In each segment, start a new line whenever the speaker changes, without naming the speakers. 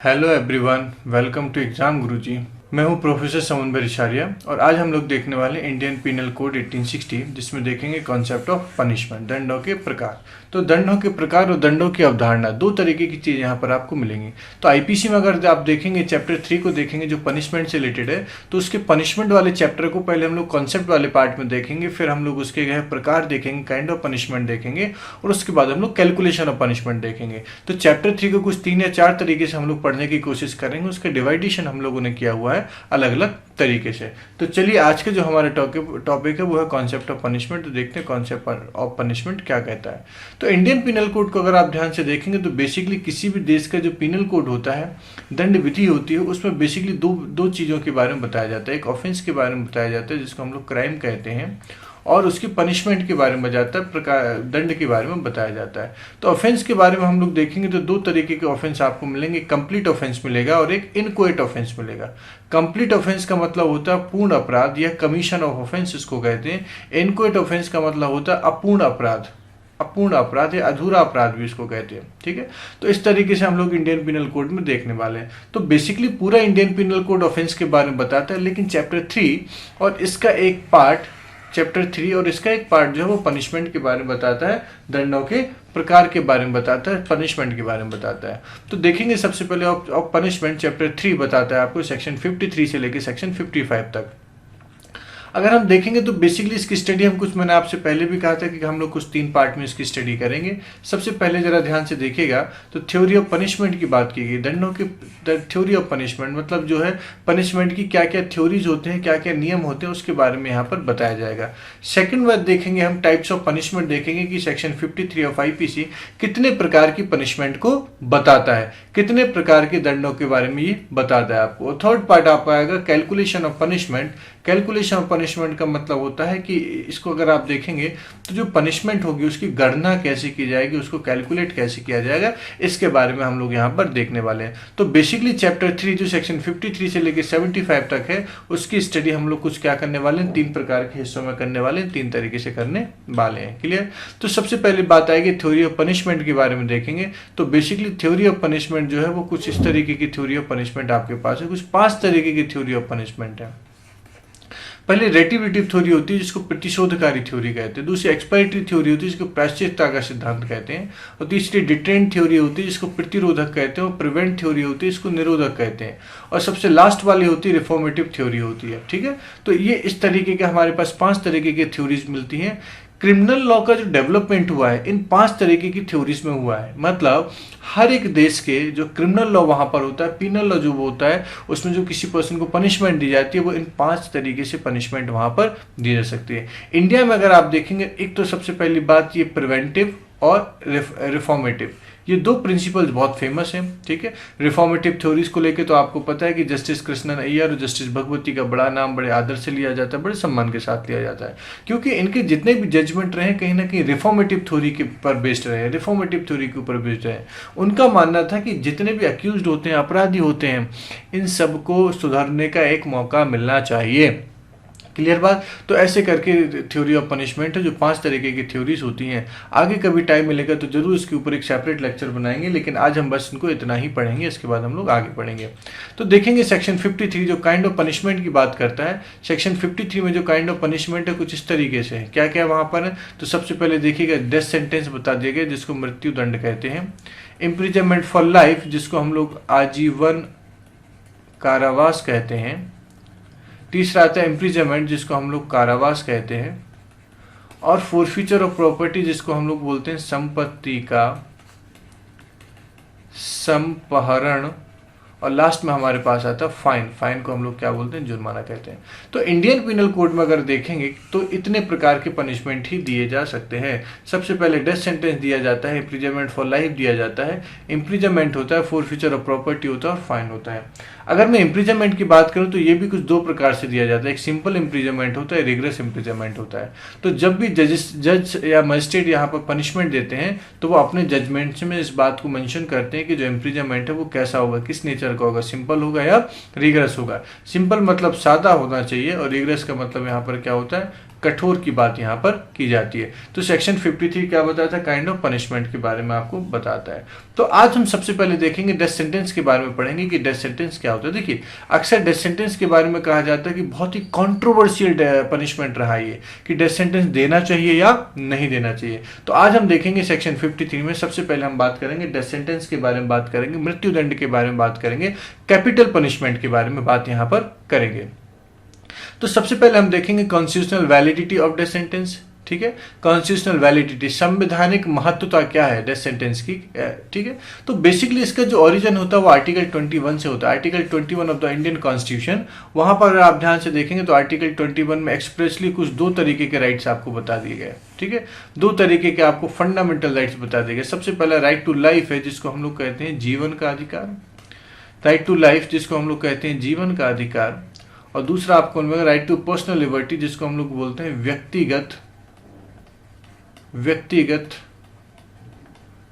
Hello everyone, welcome to exam Guruji. मैं हूं professor समन भरिशारिया और आज हम लोग देखने वाले इंडियन पीनल कोड 1860, जिसमें देखेंगे कॉन्सेप्ट ऑफ पनिशमेंट, दंडों के प्रकार। तो दंडों के प्रकार और दंडों की अवधारणा, दो तरीके की चीज़ यहाँ पर आपको मिलेंगी। तो आईपीसी में अगर आप देखेंगे चैप्टर 3 को देखेंगे जो पनिशमेंट से रिलेटेड है, तो उसके पनिशमेंट वाले चैप्टर को पहले हम लोग कॉन्सेप्ट वाले पार्ट में देखेंगे, फिर हम लोग उसके प्रकार देखेंगे, काइंड ऑफ पनिशमेंट देखेंगे, और उसके बाद हम लोग कैलकुलेशन ऑफ पनिशमेंट देखेंगे। तो चैप्टर 3 को कुछ 3 या 4 तरीके से हम लोग पढ़ने की कोशिश करेंगे। उसका डिवाइडेशन हम लोगों ने किया हुआ है अलग अलग तरीके से। तो चलिए आज के जो हमारे टॉपिक है वो है कॉन्सेप्ट ऑफ पनिशमेंट। तो देखते हैं कॉन्सेप्ट ऑफ पनिशमेंट क्या कहता है। तो इंडियन पिनल कोड को अगर आप ध्यान से देखेंगे तो बेसिकली किसी भी देश का जो पिनल कोड होता है, दंड विधि होती है, उसमें बेसिकली दो चीज़ों के बारे में बताया जाता है। एक ऑफेंस के बारे में बताया जाता है जिसको हम लोग क्राइम कहते हैं, और उसकी पनिशमेंट के बारे में बताया जाता है, दंड के बारे में बताया जाता है। तो ऑफेंस के बारे में हम लोग देखेंगे तो दो तरीके के ऑफेंस आपको मिलेंगे, कंप्लीट ऑफेंस मिलेगा और एक इनकोएट ऑफेंस मिलेगा। कंप्लीट ऑफेंस का मतलब होता है पूर्ण अपराध या कमीशन ऑफ ऑफेंस इसको कहते हैं। इनकोएट ऑफेंस का मतलब होता है अपूर्ण अपराध या अधूरा अपराध भी इसको कहते हैं। ठीक है, तो इस तरीके से हम लोग इंडियन पिनल कोड में देखने वाले हैं। तो बेसिकली पूरा इंडियन पिनल कोड ऑफेंस के बारे में बताता है, लेकिन चैप्टर 3 और इसका एक पार्ट जो है वो पनिशमेंट के बारे में बताता है, दंडों के प्रकार के बारे में बताता है, पनिशमेंट के बारे में बताता है। तो देखेंगे सबसे पहले ऑफ पनिशमेंट चैप्टर 3 बताता है आपको सेक्शन 53 से लेकर सेक्शन 55 तक। अगर हम देखेंगे तो बेसिकली इसकी स्टडी मैंने आपसे पहले भी कहा था कि हम लोग कुछ 3 पार्ट में इसकी स्टडी करेंगे। सबसे पहले जरा ध्यान से देखिएगा तो थ्योरी ऑफ पनिशमेंट की बात की गई। दंडों की थ्योरी ऑफ पनिशमेंट मतलब जो है पनिशमेंट की क्या क्या थ्योरीज होते हैं, क्या क्या नियम होते हैं, उसके बारे में यहाँ पर बताया जाएगा। सेकंड बात देखेंगे हम टाइप्स ऑफ पनिशमेंट देखेंगे कि सेक्शन 53 ऑफ आईपीसी कितने प्रकार की पनिशमेंट को बताता है, कितने प्रकार के दंडों के बारे में ये बताता है आपको। थर्ड पार्ट आपका आएगा calculation of punishment. Calculation of punishment का मतलब होता है कि इसको अगर आप देखेंगे तो जो पनिशमेंट होगी उसकी गणना कैसे की जाएगी, उसको कैलकुलेट कैसे किया जाएगा, इसके बारे में हम लोग यहाँ पर देखने वाले हैं। तो बेसिकली चैप्टर 3 जो सेक्शन 53 से लेकर 75 तक है, उसकी स्टडी हम लोग कुछ क्या करने वाले हैं, 3 प्रकार के हिस्सों में करने वाले हैं, 3 तरीके से करने वाले हैं। क्लियर? तो सबसे पहले बात आएगी थ्योरी ऑफ पनिशमेंट के बारे में देखेंगे। तो बेसिकली थ्योरी ऑफ पनिशमेंट जो है वो कुछ इस तरीके की थ्योरी ऑफ पनिशमेंट आपके पास है। कुछ 5 तरीके की थ्योरी ऑफ पनिशमेंट है। पहले रेटिवेटिव थ्योरी होती है जिसको प्रतिशोधकारी थ्योरी कहते हैं। दूसरी एक्सपायरेटरी थ्योरी होती है जिसको प्रायश्चित्ता का सिद्धांत कहते हैं। और तीसरी डिटेंट थ्योरी होती है जिसको प्रतिरोधक कहते हैं। और प्रिवेंट थ्योरी होती है जिसको निरोधक कहते हैं। और सबसे लास्ट वाली होती है रिफॉर्मेटिव थ्योरी होती है। ठीक है, तो ये इस तरीके के हमारे पास 5 तरीके की थ्योरीज मिलती हैं। क्रिमिनल लॉ का जो डेवलपमेंट हुआ है इन 5 तरीके की थ्योरीज में हुआ है। मतलब हर एक देश के जो क्रिमिनल लॉ वहां पर होता है, पिनल लॉ जो होता है, उसमें जो किसी पर्सन को पनिशमेंट दी जाती है वो इन 5 तरीके से पनिशमेंट वहां पर दी जा सकती है। इंडिया में अगर आप देखेंगे, एक तो सबसे पहली बात ये प्रिवेंटिव और रिफॉर्मेटिव, ये 2 प्रिंसिपल्स बहुत फेमस हैं। ठीक है, रिफॉर्मेटिव थ्योरीज को लेके तो आपको पता है कि जस्टिस कृष्णन अय्यर और जस्टिस भगवती का बड़ा नाम बड़े आदर से लिया जाता है, बड़े सम्मान के साथ लिया जाता है, क्योंकि इनके जितने भी जजमेंट रहे कहीं ना कहीं रिफॉर्मेटिव थ्योरी के ऊपर बेस्ड रहे, रिफॉर्मेटिव थ्योरी के ऊपर बेस्ड रहे। उनका मानना था कि जितने भी अक्यूज्ड होते हैं, अपराधी होते हैं, इन सबको सुधरने का एक मौका मिलना चाहिए। क्लियर बात? तो ऐसे करके थ्योरी ऑफ पनिशमेंट है जो 5 तरीके की थ्योरीज होती हैं। आगे कभी टाइम मिलेगा तो जरूर इसके ऊपर एक सेपरेट लेक्चर बनाएंगे, लेकिन आज हम बस इनको इतना ही पढ़ेंगे, इसके बाद हम लोग आगे पढ़ेंगे। तो देखेंगे सेक्शन 53 जो काइंड ऑफ पनिशमेंट की बात करता है। सेक्शन 53 में जो काइंड ऑफ पनिशमेंट है कुछ इस तरीके से है। क्या क्या वहां पर है? तो सबसे पहले देखिएगा डेथ सेंटेंस बता दिया गया जिसको मृत्यु दंड कहते हैं। इम्प्रिजनमेंट फॉर लाइफ जिसको हम लोग आजीवन कारावास कहते हैं। तीसरा आता है इम्प्रिजनमेंट जिसको हम लोग कारावास कहते हैं। और फोरफीचर ऑफ प्रॉपर्टी जिसको हम लोग बोलते हैं संपत्ति का संपहरण। और लास्ट में हमारे पास आता है फाइन। फाइन को हम लोग क्या बोलते हैं? जुर्माना कहते हैं। तो इंडियन पिनल कोड में अगर देखेंगे तो इतने प्रकार के पनिशमेंट ही दिए जा सकते हैं। सबसे पहले डेथ सेंटेंस दिया जाता है, इम्प्रिजनमेंट फॉर लाइफ दिया जाता है, इम्प्रिजनमेंट होता है, फोरफीचर ऑफ प्रॉपर्टी होता है और फाइन होता है। अगर मैं इम्प्रिजनमेंट की बात करूं तो ये भी कुछ 2 प्रकार से दिया जाता है। एक सिंपल इम्प्रिजनमेंट होता है, रिग्रेस इम्प्रिजनमेंट होता है। तो जब भी जज या मजिस्ट्रेट यहाँ पर पनिशमेंट देते हैं तो वो अपने जजमेंट्स में इस बात को मेंशन करते हैं कि जो इम्प्रिजनमेंट है वो कैसा होगा, किस नेचर का होगा, सिंपल होगा या रिग्रेस होगा। सिंपल मतलब सादा होना चाहिए और रिग्रेस का मतलब यहाँ पर क्या होता है? कठोर की बात यहाँ पर की जाती है। तो सेक्शन 53 क्या बताता है, काइंड ऑफ पनिशमेंट के बारे में आपको बताता है। तो आज हम सबसे पहले देखेंगे डेथ सेंटेंस के बारे में पढ़ेंगे कि डेथ सेंटेंस क्या होता है। देखिए अक्सर डेथ सेंटेंस के बारे में कहा जाता है कि बहुत ही कंट्रोवर्शियल पनिशमेंट रहा ये, कि डेथ सेंटेंस देना चाहिए या नहीं देना चाहिए। तो आज हम देखेंगे सेक्शन 53 में सबसे पहले हम बात करेंगे डेथ सेंटेंस के बारे में, बात करेंगे मृत्युदंड के बारे में, बात करेंगे कैपिटल पनिशमेंट के बारे में बात यहाँ पर करेंगे। तो सबसे पहले हम देखेंगे constitutional validity of death sentence. ठीक है, कॉन्स्टिट्यूशनल वैलिडिटी, संवैधानिक महत्वता क्या है डेथ सेंटेंस की। ठीक है, तो बेसिकली इसका जो ओरिजिन होता है वो आर्टिकल 21 से होता है, article 21 of the Indian constitution. वहां पर अगर आप ध्यान से देखेंगे तो आर्टिकल 21 में एक्सप्रेसली कुछ दो तरीके के राइट्स आपको बता दिए गए। ठीक है, दो तरीके के आपको फंडामेंटल राइट्स बता दिए गए। सबसे पहला राइट टू लाइफ है, जिसको हम लोग कहते हैं जीवन का अधिकार, राइट टू लाइफ जिसको हम लोग कहते हैं जीवन का अधिकार। और दूसरा आपको मिलेगा राइट टू पर्सनल लिबर्टी, जिसको हम लोग बोलते हैं व्यक्तिगत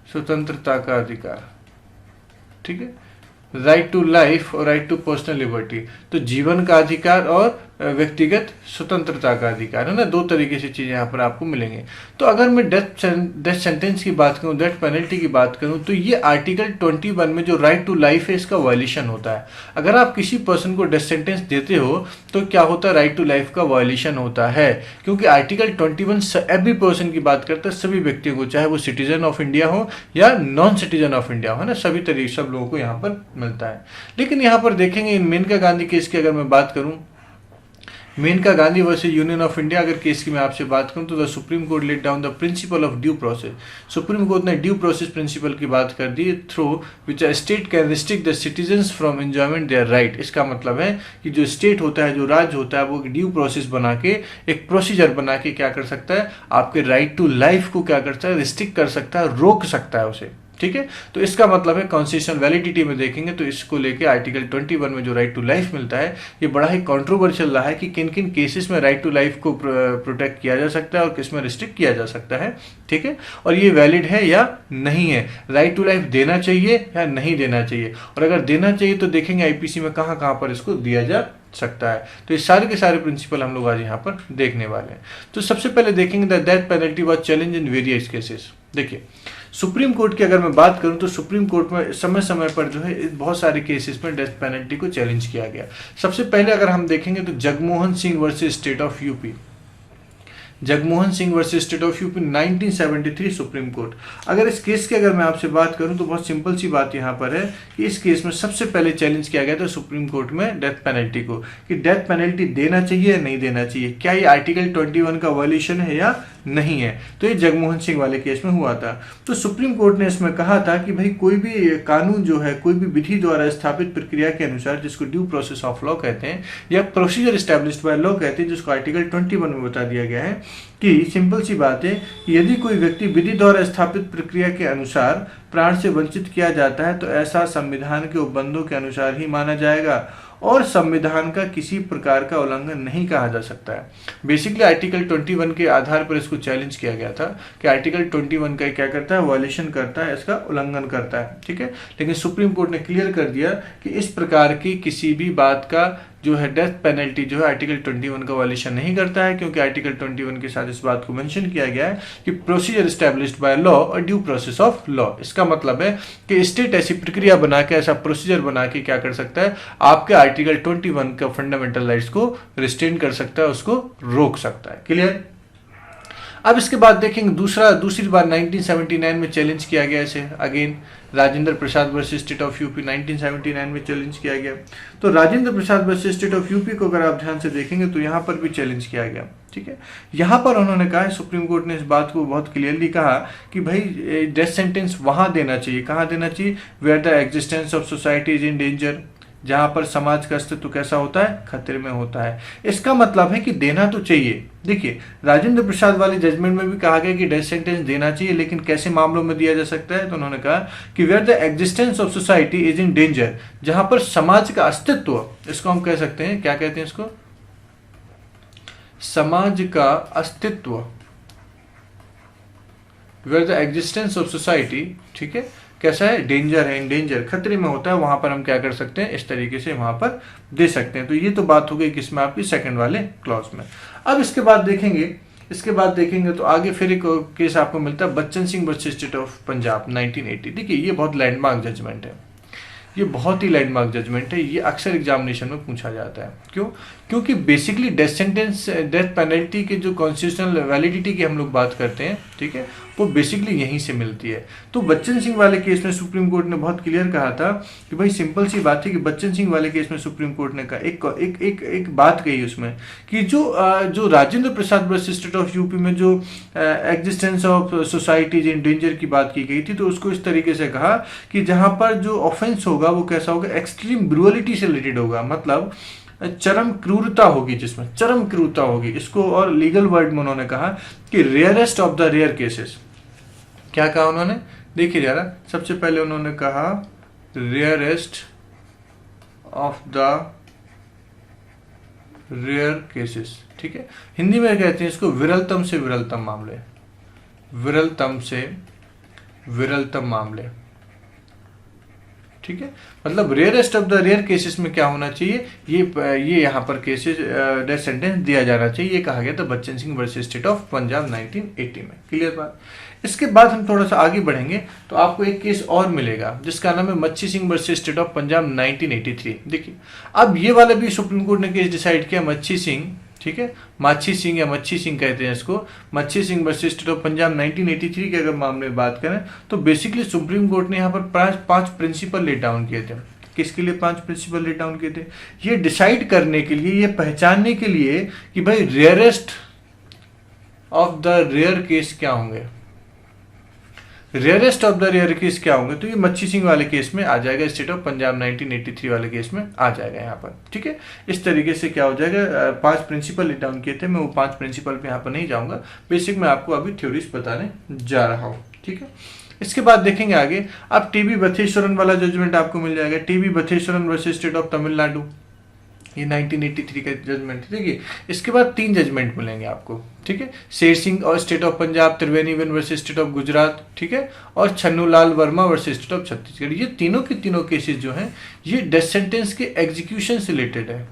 स्वतंत्रता का अधिकार। ठीक है, राइट टू लाइफ और राइट टू पर्सनल लिबर्टी, तो जीवन का अधिकार और व्यक्तिगत स्वतंत्रता का अधिकार है ना, दो तरीके से चीजें यहाँ पर आपको मिलेंगे। तो अगर मैं डेथ सेंटेंस की बात करूँ, डेथ पेनल्टी की बात करूँ, तो ये आर्टिकल 21 में जो राइट टू लाइफ है इसका वायलेशन होता है। अगर आप किसी पर्सन को डेथ सेंटेंस देते हो तो क्या होता है, राइट टू लाइफ का वायलेशन होता है, क्योंकि आर्टिकल 21 एवरी पर्सन की बात करता है, सभी व्यक्तियों को, चाहे वो सिटीजन ऑफ इंडिया हो या नॉन सिटीजन ऑफ इंडिया हो, है ना, सभी तरीके सब लोगों को यहाँ पर मिलता है। लेकिन यहाँ पर देखेंगे इन मेनका गांधी केस की अगर मैं बात करूं, Maneka Gandhi versus union of India अगर केस की मैं आपसे बात करूं, तो the supreme court let down the principle of due process. Supreme court ने ड्यू प्रोसेस प्रिंसिपल की बात कर दी, through which a state can restrict the citizens from enjoyment their right. इसका मतलब है कि जो स्टेट होता है, जो राज्य होता है, वो ड्यू प्रोसेस बना के, एक प्रोसीजर बना के क्या कर सकता है, आपके राइट टू लाइफ को क्या करता है, रिस्ट्रिक्ट कर सकता है, रोक सकता है उसे। ठीक है, तो इसका मतलब है कॉन्स्टिट्यूशनल वैलिडिटी में देखेंगे तो इसको लेके आर्टिकल 21 में जो राइट टू लाइफ मिलता है, ये बड़ा ही कंट्रोवर्शियल रहा है कि किन किन केसेस में राइट टू लाइफ को प्रोटेक्ट किया जा सकता है और किस में रिस्ट्रिक्ट किया जा सकता है। ठीक है, और ये वैलिड है या नहीं है, राइट टू लाइफ देना चाहिए या नहीं देना चाहिए, और अगर देना चाहिए तो देखेंगे आईपीसी में कहाँ कहाँ पर इसको दिया जा सकता है। तो ये सारे के सारे प्रिंसिपल हम लोग आज यहाँ पर देखने वाले हैं। तो सबसे पहले देखेंगे the death penalty was challenge in various cases. देखिए सुप्रीम कोर्ट की अगर मैं बात करूं तो सुप्रीम कोर्ट में समय समय पर जो है बहुत सारे केसेस में डेथ पेनल्टी को चैलेंज किया गया। सबसे पहले अगर हम देखेंगे तो Jagmohan Singh versus state of UP, Jagmohan Singh versus state of UP 1973 supreme court. अगर इस केस की अगर मैं आपसे बात करूं तो बहुत सिंपल सी बात यहां पर है कि इस केस में सबसे पहले चैलेंज किया गया था सुप्रीम कोर्ट में डेथ पेनल्टी को, कि डेथ पेनल्टी देना चाहिए या नहीं देना चाहिए, क्या ये आर्टिकल 21 का वायलेशन है या नहीं है। तो ये जगमोहन सिंह वाले केस में हुआ था। तो सुप्रीम कोर्ट ने इसमें कहा था कि भाई कोई भी कानून जो है, कोई भी विधि द्वारा स्थापित प्रक्रिया के अनुसार, जिसको ड्यू प्रोसेस ऑफ लॉ कहते हैं या प्रोसीजर एस्टैब्लिश्ड बाय लॉ कहते हैं, जिसको आर्टिकल 21 में बता दिया गया है कि सिंपल सी बात है कि यदि कोई व्यक्ति विधि द्वारा स्थापित प्रक्रिया के अनुसार प्राण से वंचित किया जाता है तो ऐसा संविधान के उपबंधों के अनुसार ही माना जाएगा और संविधान का किसी प्रकार का उल्लंघन नहीं कहा जा सकता है। बेसिकली आर्टिकल 21 के आधार पर इसको चैलेंज किया गया था कि आर्टिकल 21 का क्या करता है, वायलेशन करता है, इसका उल्लंघन करता है। ठीक है, लेकिन सुप्रीम कोर्ट ने क्लियर कर दिया कि इस प्रकार की किसी भी बात का जो है डेथ पेनल्टी जो है आर्टिकल 21 का वायलेशन नहीं करता है, क्योंकि आर्टिकल 21 के साथ इस बात को मेंशन किया गया है कि प्रोसीजर एस्टैब्लिश्ड बाय लॉ और ड्यू प्रोसेस ऑफ लॉ। इसका मतलब है कि स्टेट ऐसी प्रक्रिया बना के, ऐसा प्रोसीजर बना के क्या कर सकता है, आपके आर्टिकल 21 का फंडामेंटल राइट्स को रिस्ट्रेन कर सकता है, उसको रोक सकता है। क्लियर। अब इसके बाद देखेंगे दूसरी बार 1979 में चैलेंज किया गया इसे, again Rajendra Prasad versus state of UP 1979 में चैलेंज किया गया। तो Rajendra Prasad versus state of UP को अगर आप ध्यान से देखेंगे तो यहाँ पर भी चैलेंज किया गया। ठीक है, यहाँ पर उन्होंने कहा, सुप्रीम कोर्ट ने इस बात को बहुत क्लियरली कहा कि भाई डेथ सेंटेंस वहां देना चाहिए, कहाँ देना चाहिए, where the existence of society is in danger, जहां पर समाज का अस्तित्व कैसा होता है, खतरे में होता है। इसका मतलब है कि देना तो चाहिए। देखिए राजेंद्र प्रसाद वाले जजमेंट में भी कहा गया कि डेथ सेंटेंस देना चाहिए, लेकिन कैसे मामलों में दिया जा सकता है, तो उन्होंने कहा कि where the existence of society is in danger, जहां पर समाज का अस्तित्व, इसको हम कह सकते हैं, क्या कहते हैं इसको, समाज का अस्तित्व, where the existence of society, ठीक है, कैसा है, डेंजर है, इंडेंजर, खतरे में होता है, वहां पर हम क्या कर सकते हैं, इस तरीके से वहां पर दे सकते हैं। तो ये तो बात हो गई किसमें, आपकी सेकंड वाले क्लॉज में। अब इसके बाद देखेंगे तो आगे फिर एक केस आपको मिलता है Bachchan Singh versus state of Punjab 1980। देखिए ये बहुत लैंडमार्क जजमेंट है, ये बहुत ही लैंडमार्क जजमेंट है, ये अक्सर एग्जामिनेशन में पूछा जाता है। क्यों? क्योंकि basically death sentence, death penalty के जो कॉन्स्टिट्यूशनल वैलिडिटी की हम लोग बात करते हैं, ठीक है, वो बेसिकली यहीं से मिलती है। तो बच्चन सिंह वाले केस में सुप्रीम कोर्ट ने बहुत क्लियर कहा था कि भाई सिंपल सी बात है कि बच्चन सिंह वाले केस में सुप्रीम कोर्ट ने कहा एक बात कही उसमें कि जो Rajendra Prasad versus state of UP में जो existence of societies in danger की बात की गई थी, तो उसको इस तरीके से कहा कि जहां पर जो ऑफेंस होगा वो कैसा होगा, एक्सट्रीम ब्रुअलिटी से रिलेटेड होगा, मतलब चरम क्रूरता होगी, जिसमें चरम क्रूरता होगी। इसको और लीगल वर्ड में उन्होंने कहा कि rarest of the rare cases. क्या कहा उन्होंने, देखिए जरा, सबसे पहले उन्होंने कहा rarest of the rare cases, ठीक है, हिंदी में कहते हैं इसको विरलतम से विरलतम मामले, विरलतम से विरलतम मामले, ठीक है, मतलब rarest of the rare cases में क्या होना चाहिए, ये यहाँ पर केसेस डेथ सेंटेंस दिया जाना चाहिए, ये कहा गया था Bachchan Singh versus state of Punjab 1980 में। क्लियर बात। इसके बाद हम थोड़ा सा आगे बढ़ेंगे तो आपको एक केस और मिलेगा जिसका नाम है मच्छी Singh versus state of Punjab 1983। देखिए अब ये वाला भी सुप्रीम कोर्ट ने केस डिसाइड किया, मच्छी सिंह, ठीक है, माछी सिंह या मच्छी सिंह कहते हैं इसको, मच्छी Singh versus state of Punjab 1983 के अगर मामले में बात करें तो बेसिकली सुप्रीम कोर्ट ने यहाँ पर पांच प्रिंसिपल लेट डाउन किए थे। किसके लिए 5 प्रिंसिपल लेट डाउन किए थे, ये डिसाइड करने के लिए, ये पहचानने के लिए कि भाई rarest of the rare case क्या होंगे, rarest of the rare case क्या होंगे, तो ये मच्छी सिंह वाले केस में आ जाएगा, स्टेट ऑफ पंजाब 1983 वाले केस में आ जाएगा यहाँ पर, ठीक है। इस तरीके से क्या हो जाएगा, 5 प्रिंसिपल लेट डाउन किए थे, मैं वो 5 प्रिंसिपल पे यहाँ पर नहीं जाऊंगा, बेसिक मैं आपको अभी थ्योरीज बताने जा रहा हूँ, ठीक है। इसके बाद देखेंगे आगे, अब टीबी बथेश्वरन वाला जजमेंट आपको मिल जाएगा, T V Vatheeswaran versus state of Tamil Nadu, ये 1983 का जजमेंट है। देखिए इसके बाद 3 जजमेंट मिलेंगे आपको, ठीक है, शेर सिंह और state of Punjab, Triveniben versus state of Gujarat, ठीक है, और Channulal Verma versus state of Chhattisgarh. ये तीनों के तीनों केसेस जो हैं ये डेथ सेंटेंस के एग्जीक्यूशन से रिलेटेड है,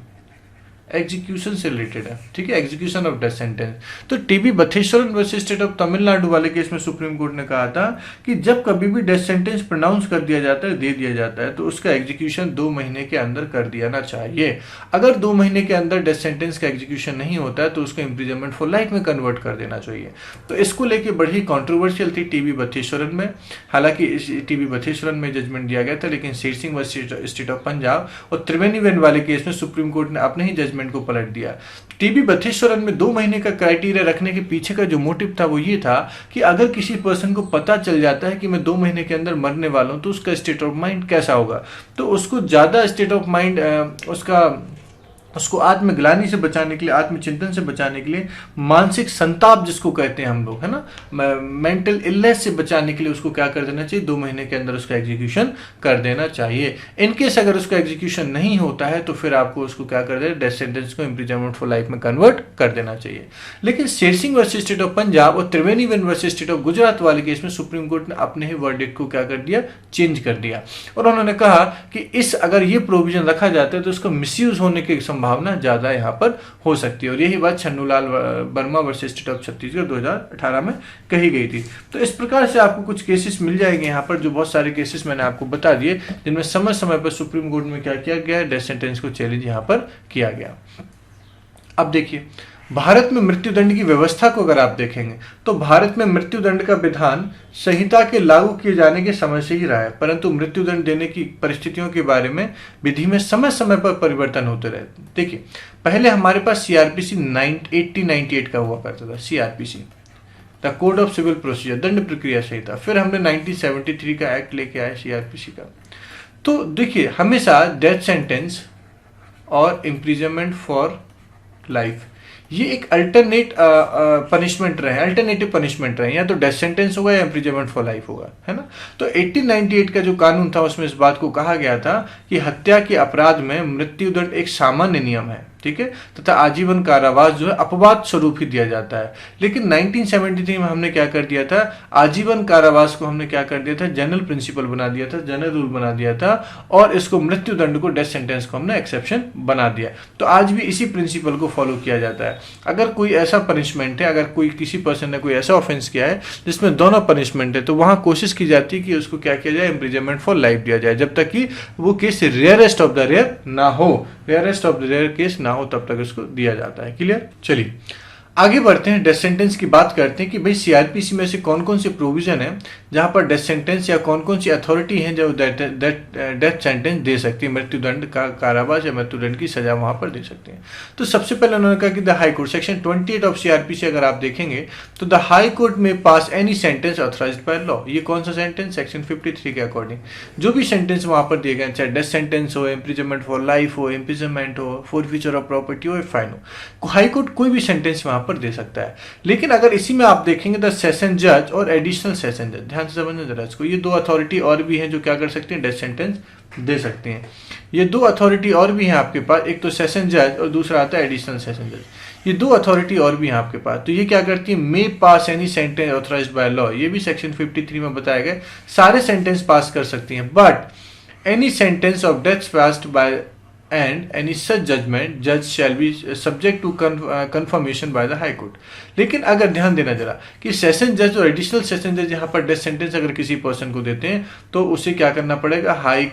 एग्जीक्यूशन से रिलेटेड है, ठीक है, एग्जीक्यूशन ऑफ डेथ सेंटेंस। तो T V Vatheeswaran versus state of Tamil Nadu वाले केस में सुप्रीम कोर्ट ने कहा था कि जब कभी भी डेथ सेंटेंस प्रोनाउंस कर दिया जाता है, दे दिया जाता है, तो उसका एग्जीक्यूशन 2 महीने के अंदर कर दिया चाहिए। अगर 2 महीने के अंदर डेथ सेंटेंस का एग्जीक्यूशन नहीं होता है तो उसको इम्प्रिजनमेंट फॉर लाइफ में कन्वर्ट कर देना चाहिए। तो इसको लेके बड़ी कॉन्ट्रोवर्शियल थी टीबी बथेश्वरन में, हालांकि टीबी बथेश्वरन में जजमेंट दिया गया था, लेकिन Sher Singh versus state of Punjab और त्रिवेणीवन वाले केस में सुप्रीम कोर्ट ने अपने ही जजमेंट को पलट दिया। टीबी बथेश्वरन में 2 महीने का क्राइटेरिया रखने के पीछे का जो मोटिव था वो ये था कि अगर किसी पर्सन को पता चल जाता है कि मैं 2 महीने के अंदर मरने वाला हूं तो उसका स्टेट ऑफ माइंड कैसा होगा, तो उसको ज्यादा स्टेट ऑफ माइंड उसको आत्मग्लानि से बचाने के लिए, आत्मचिंतन से बचाने के लिए, मानसिक संताप जिसको कहते हैं हम लोग, है ना, मेंटल इलनेस से बचाने के लिए उसको क्या कर देना चाहिए, 2 महीने के अंदर उसका एग्जीक्यूशन कर देना चाहिए। इनकेस अगर उसका एग्जीक्यूशन नहीं होता है तो फिर आपको उसको क्या कर देना, डेथ सेंटेंस को इम्प्रिजनमेंट फॉर लाइफ में कन्वर्ट कर देना चाहिए। लेकिन Sher Singh versus state of Punjab और त्रिवेणीवन वर्सेस स्टेट ऑफ गुजरात वाले केस में सुप्रीम कोर्ट ने अपने ही वर्डिक्ट को क्या कर दिया, चेंज कर दिया, और उन्होंने कहा कि अगर ये प्रोविजन रखा जाता है तो उसका मिसयूज होने की संभावना ज्यादा यहां पर हो सकती है, और यही बात Chhannulal Verma versus state of Chhattisgarh 2018 में कही गई थी। तो इस प्रकार से आपको कुछ केसेस मिल जाएंगे यहां पर, जो बहुत सारे केसेस मैंने आपको बता दिए जिनमें समय समय पर सुप्रीम कोर्ट में क्या किया गया, डेथ सेंटेंस को चैलेंज यहां पर किया गया। अब देखिए भारत में मृत्युदंड की व्यवस्था को अगर आप देखेंगे तो भारत में मृत्युदंड का विधान संहिता के लागू किए जाने के समय से ही रहा है, परंतु मृत्युदंड देने की परिस्थितियों के बारे में विधि में समय समय पर परिवर्तन होते रहे। देखिए पहले हमारे पास सीआरपीसी 1898 का हुआ करता था, CrPC the code of civil procedure, दंड प्रक्रिया संहिता, फिर हमने 1973 का एक्ट लेके आए सीआरपीसी का। तो देखिए हमेशा डेथ सेंटेंस और इम्प्रिजनमेंट फॉर लाइफ ये एक अल्टरनेट पनिशमेंट रहे, अल्टरनेटिव पनिशमेंट रहे, या तो डेथ सेंटेंस होगा या इम्प्रिजनमेंट फॉर लाइफ होगा, है ना। तो 1898 का जो कानून था उसमें इस बात को कहा गया था कि हत्या के अपराध में मृत्युदंड एक सामान्य नियम है, ठीक है, तथा आजीवन कारावास जो है अपवाद स्वरूप ही दिया जाता है। लेकिन 1973 में हमने क्या कर दिया था, आजीवन कारावास को हमने क्या कर दिया था, जनरल प्रिंसिपल बना दिया था, जनरल रूल बना दिया था, और इसको मृत्यु दंड को, डेथ सेंटेंस को हमने एक्सेप्शन बना दिया। तो आज भी इसी प्रिंसिपल को फॉलो किया जाता है। अगर कोई ऐसा पनिशमेंट है, अगर कोई किसी पर्सन ने कोई ऐसा ऑफेंस किया है जिसमें दोनों पनिशमेंट है, तो वहां कोशिश की जाती है कि उसको क्या किया जाए, इम्प्रिजनमेंट फॉर लाइफ दिया जाए, जब तक कि वो case rarest of the rare ना हो, rarest of the rare case ना हो, तब तक इसको दिया जाता है। क्लियर। चलिए आगे बढ़ते हैं, डेथ सेंटेंस की बात करते हैं कि भाई सीआरपीसी में से कौन कौन से प्रोविजन है जहां पर डेथ सेंटेंस या कौन कौन सी अथॉरिटी है जो डेथ सेंटेंस दे सकती है, मृत्युदंड का कारावास या मृत्युदंड की सजा वहां पर दे सकते हैं। तो सबसे पहले उन्होंने कहा कि the high court, section 28 of CrPC अगर आप देखेंगे तो द हाई कोर्ट में pass any sentence authorised by law. ये कौन सा सेंटेंस, सेक्शन 53 के अकॉर्डिंग जो भी सेंटेंस वहां पर दिए गए, चाहे डेथ सेंटेंस हो, इम्प्रिजनमेंट फॉर लाइफ हो, इम्प्रिजनमेंट हो, फॉरफीचर ऑफ प्रॉपर्टी हो, फाइन हो, हाई कोर्ट कोई भी सेंटेंस वहां पर दे सकता है। लेकिन अगर इसी में आप देखेंगे द सेशन जज और एडिशनल सेशन जज, ध्यान से समझना जरा इसको, ये दो अथॉरिटी और भी हैं जो क्या कर सकते हैं, डेथ सेंटेंस दे सकते हैं। ये दो अथॉरिटी और भी हैं आपके पास, एक तो सेशन जज और दूसरा आता है एडिशनल सेशन जज। ये दो अथॉरिटी और भी हैं आपके पास। तो ये क्या करती है, may pass any sentence authorised by law, ये भी सेक्शन 53 में बताया गया, सारे सेंटेंस पास कर सकती हैं। But any sentence of death passed by and any such judgment judge shall be subject to confirmation by the high court। लेकिन अगर ध्यान देना जरा कि सेशन जज और एडिशनल सेशन जज यहाँ पर डेथ सेंटेंस अगर किसी पर्सन को देते हैं तो उसे क्या करना पड़ेगा, हाई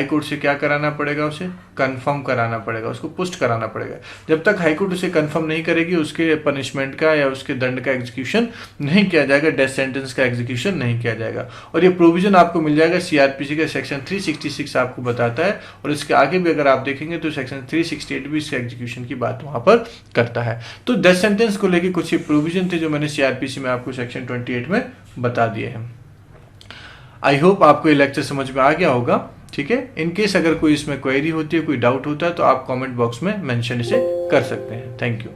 कोर्ट से क्या कराना पड़ेगा, उसे कंफर्म कराना पड़ेगा, उसको पुष्ट कराना पड़ेगा। जब तक हाई कोर्ट उसे कंफर्म नहीं करेगी उसके पनिशमेंट का या उसके दंड का एग्जीक्यूशन नहीं किया जाएगा, डेथ सेंटेंस का एग्जीक्यूशन नहीं किया जाएगा। और ये प्रोविजन आपको मिल जाएगा सीआरपीसी का सेक्शन 366 आपको बताता है, और इसके आगे भी अगर आप देखेंगे तो सेक्शन 368 भी इसके एग्जीक्यूशन की बात वहां पर करता है। तो डेथ सेंटेंस को लेकर कुछ प्रोविजन थे जो मैंने सीआरपीसी में आपको सेक्शन 28 में बता दिए हैं। आई होप आपको ये लेक्चर समझ में आ गया होगा, ठीक है। इनकेस अगर कोई इसमें क्वेरी होती है, कोई डाउट होता है तो आप कमेंट बॉक्स में मेंशन इसे कर सकते हैं। Thank you.